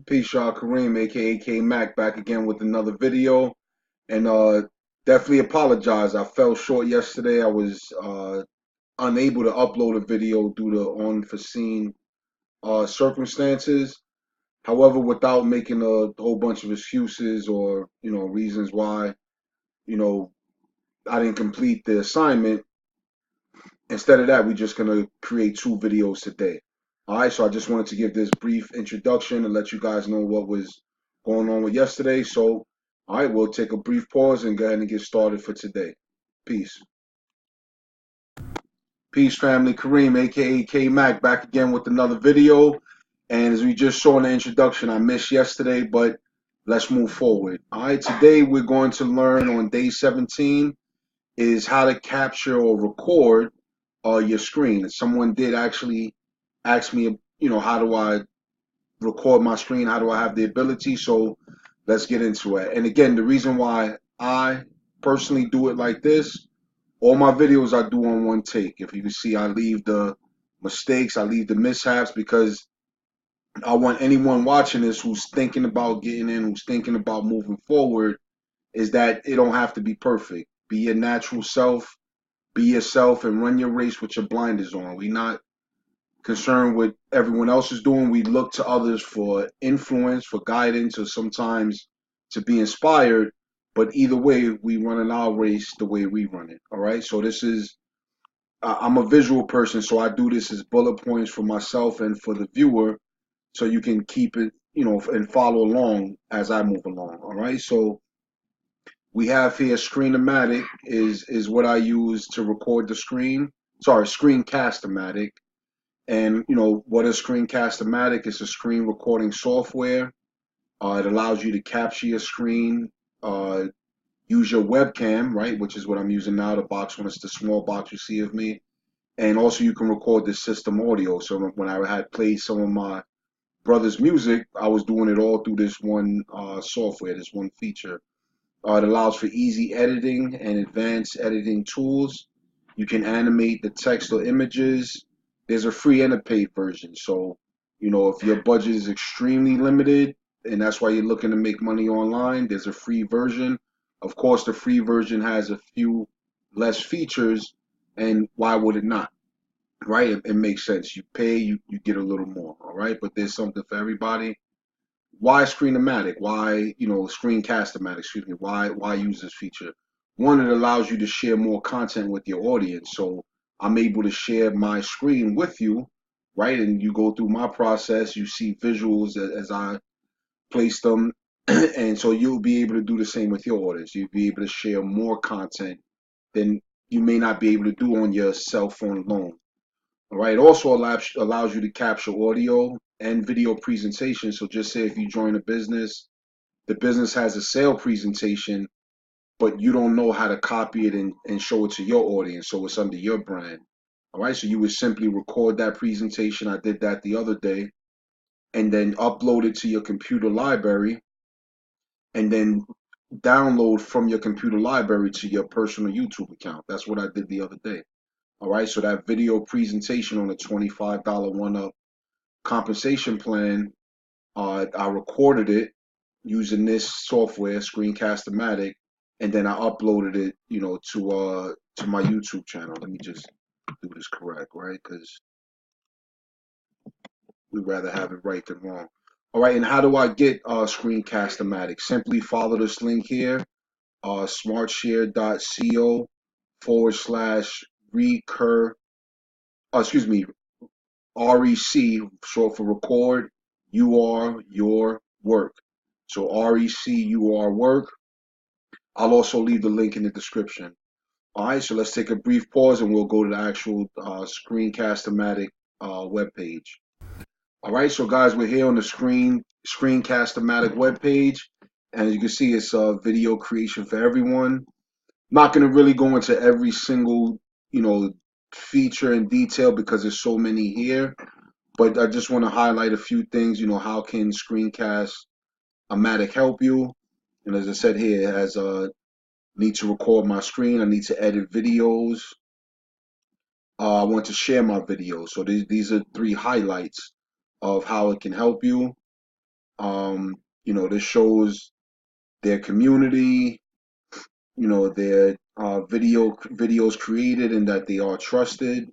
Peace, y'all. Kareem, aka K Mac, back again with another video. And definitely apologize. I fell short yesterday. I was unable to upload a video due to unforeseen circumstances. However, without making a whole bunch of excuses or reasons why you know I didn't complete the assignment. Instead of that, we're just gonna create two videos today. All right, so I just wanted to give this brief introduction and let you guys know what was going on with yesterday. So, all right, we'll take a brief pause and go ahead and get started for today. Peace. Peace, family. Kareem, aka K Mac, back again with another video. And as we just saw in the introduction, I missed yesterday, but let's move forward. All right, today we're going to learn on day 17 is how to capture or record your screen. Someone did actually ask me, how do I record my screen? How do I have the ability? So let's get into it. And again, the reason why I personally do it like this, all my videos I do on one take. If you can see, I leave the mistakes, I leave the mishaps because I want anyone watching this who's thinking about getting in, who's thinking about moving forward, is that it don't have to be perfect. Be your natural self, be yourself, and run your race with your blinders on. We not concerned with everyone else is doing. We look to others for influence, for guidance, or sometimes to be inspired. But either way, we run in our race the way we run it. All right. So this is I'm a visual person, so I do this as bullet points for myself and for the viewer, so you can keep it, and follow along as I move along. All right. So we have here Screen-O-Matic is what I use to record the screen. Sorry, Screencast-O-Matic. And what is Screencast-O-Matic? It's a screen recording software. It allows you to capture your screen, uh, use your webcam, right, which is what I'm using now, the box when it's the small box you see of me. And also you can record the system audio. So when I had played some of my brother's music, I was doing it all through this one software, this one feature. It allows for easy editing and advanced editing tools. You can animate the text or images. There's a free and a paid version. So, if your budget is extremely limited and that's why you're looking to make money online, there's a free version. Of course, the free version has a few less features, and why would it not? Right? It makes sense. You pay, you get a little more. All right, but there's something for everybody. Why Screen-O-Matic? Why, Screencast-O-Matic, excuse me. Why use this feature? One, it allows you to share more content with your audience. So I'm able to share my screen with you, right? And you go through my process, you see visuals as I place them. And so you'll be able to do the same with your audience. You'll be able to share more content than you may not be able to do on your cell phone alone. All right. It also allows you to capture audio and video presentation. So just say if you join a business, the business has a sale presentation, but you don't know how to copy it and show it to your audience. So it's under your brand. All right. So you would simply record that presentation. I did that the other day, and then upload it to your computer library, and then download from your computer library to your personal YouTube account. That's what I did the other day. All right. So that video presentation on a $25 one-up compensation plan, I recorded it using this software, Screencast-O-Matic, and then I uploaded it, to my YouTube channel. Let me just do this correct, right? Because we'd rather have it right than wrong. All right, and how do I get Screencast-O-Matic? Simply follow this link here, smartshare.co / recur, excuse me, REC, short for record, your work. So REC work. I'll also leave the link in the description. All right, so let's take a brief pause and we'll go to the actual Screencast-O-Matic webpage. All right, so guys, we're here on the Screencast-O-Matic webpage. And as you can see, it's video creation for everyone. Not going to really go into every single, feature and detail because there's so many here. But I just want to highlight a few things. How can Screencast-O-Matic help you? And as I said here, it has need to record my screen. I need to edit videos. I want to share my videos. So these are three highlights of how it can help you. This shows their community, their videos created and that they are trusted.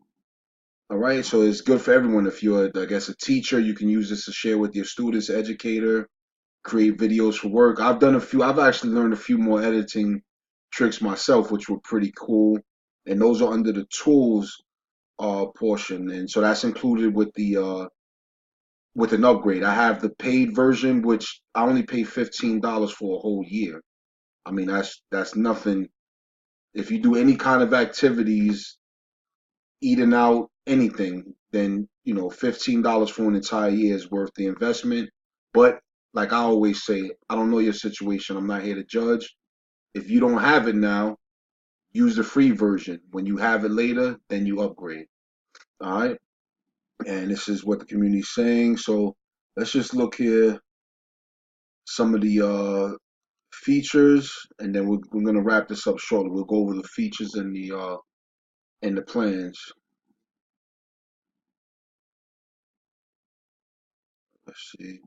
All right, so it's good for everyone. If you're, I guess, a teacher, you can use this to share with your students, educator, create videos for work. I've actually learned a few more editing tricks myself, which were pretty cool. And those are under the tools portion. And so that's included with an upgrade. I have the paid version, which I only pay $15 for a whole year. I mean, that's nothing. If you do any kind of activities, eating out, anything, then $15 for an entire year is worth the investment. But like I always say, I don't know your situation. I'm not here to judge. If you don't have it now, use the free version. When you have it later, then you upgrade. All right. And this is what the community's saying. So let's just look here, some of the features, and then we're gonna wrap this up shortly. We'll go over the features and the plans. Let's see.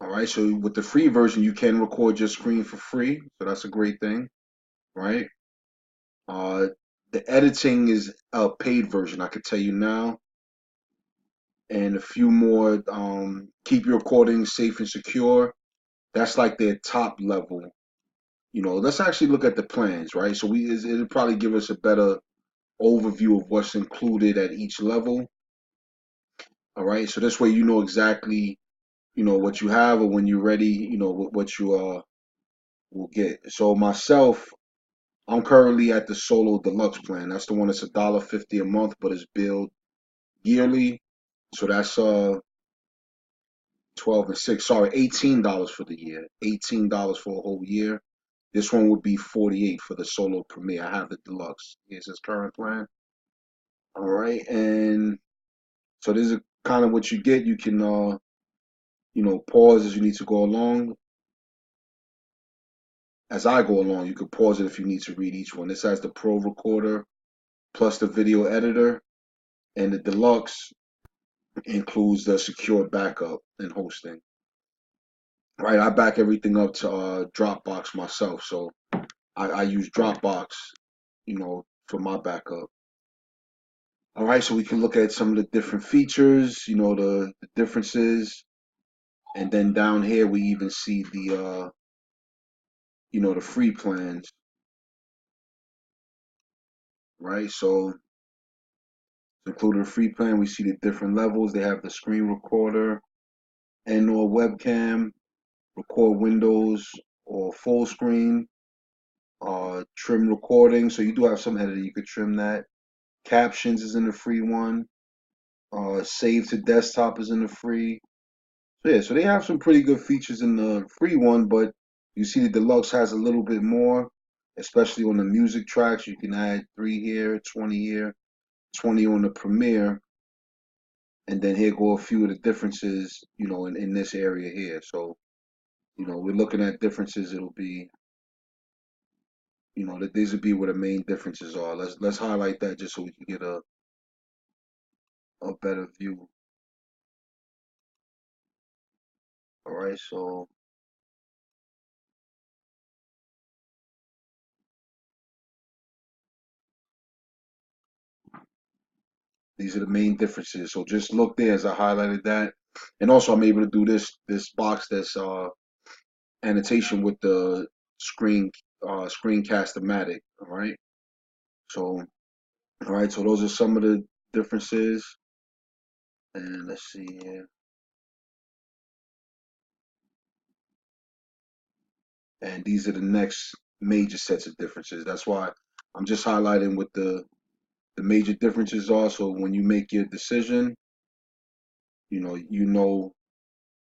All right, so with the free version, you can record your screen for free, so that's a great thing, right? Uh, the editing is a paid version, I could tell you now, and a few more. Keep your recordings safe and secure. That's like their top level. Let's actually look at the plans, right? So it'll probably give us a better overview of what's included at each level. All right, so this way you know exactly what you have, or when you're ready, what you will get. So myself, I'm currently at the Solo Deluxe plan. That's the one that's $1.50 a month, but it's billed yearly. So that's 12 and 6. Sorry, $18 for the year. $18 for a whole year. This one would be 48 for the Solo Premier. I have the Deluxe. Here's his current plan. All right, and so this is kind of what you get. You can pause as you need to go along. As I go along, you can pause it if you need to read each one. This has the Pro Recorder plus the video editor, and the Deluxe includes the secure backup and hosting. Right, I back everything up to Dropbox myself, so I use Dropbox, for my backup. All right, so we can look at some of the different features, the differences, and then down here we even see the free plans, right? So included a free plan, we see the different levels. They have the screen recorder and/or webcam, record windows or full screen, trim recording. So you do have some editing, you could trim that. Captions is in the free one. Save to desktop is in the free. So yeah, so they have some pretty good features in the free one, but you see the deluxe has a little bit more, especially on the music tracks. You can add 3 here, 20 here, 20 on the premiere, and then here go a few of the differences, in this area here. So, we're looking at differences. It'll be, that these would be where the main differences are. Let's highlight that just so we can get a better view. All right, so these are the main differences. So just look there as I highlighted that. And also I'm able to do this box that's annotation with the Screencast-O-Matic. All right. So those are some of the differences. And let's see here. And these are the next major sets of differences. That's why I'm just highlighting what the major differences are. So when you make your decision, you know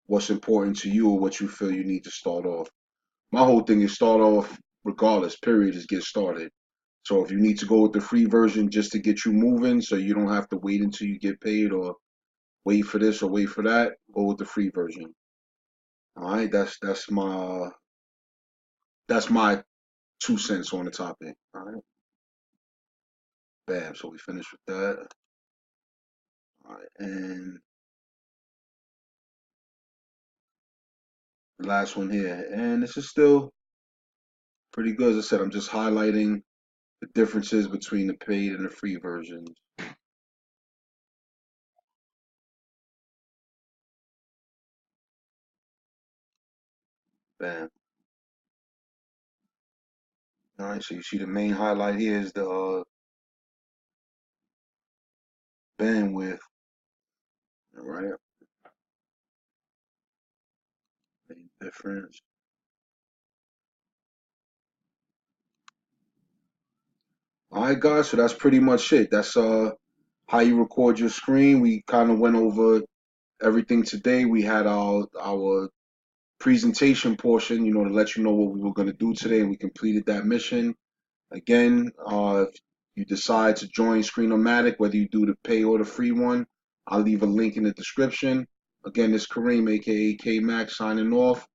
what's important to you or what you feel you need to start off. My whole thing is start off regardless, period, is get started. So if you need to go with the free version just to get you moving so you don't have to wait until you get paid or wait for this or wait for that, go with the free version. All right, that's my 2 cents on the topic. All right, bam. So we finished with that. All right, and the last one here, and this is still pretty good. As I said, I'm just highlighting the differences between the paid and the free versions. Bam. All right, so you see the main highlight here is the bandwidth. All right, main difference. All right, guys. So that's pretty much it. That's how you record your screen. We kind of went over everything today. We had our presentation portion, to let you know what we were going to do today, and we completed that mission. Again, if you decide to join Screen-O-Matic, whether you do the pay or the free one, I'll leave a link in the description. Again, this is Kareem, aka K Mac, signing off.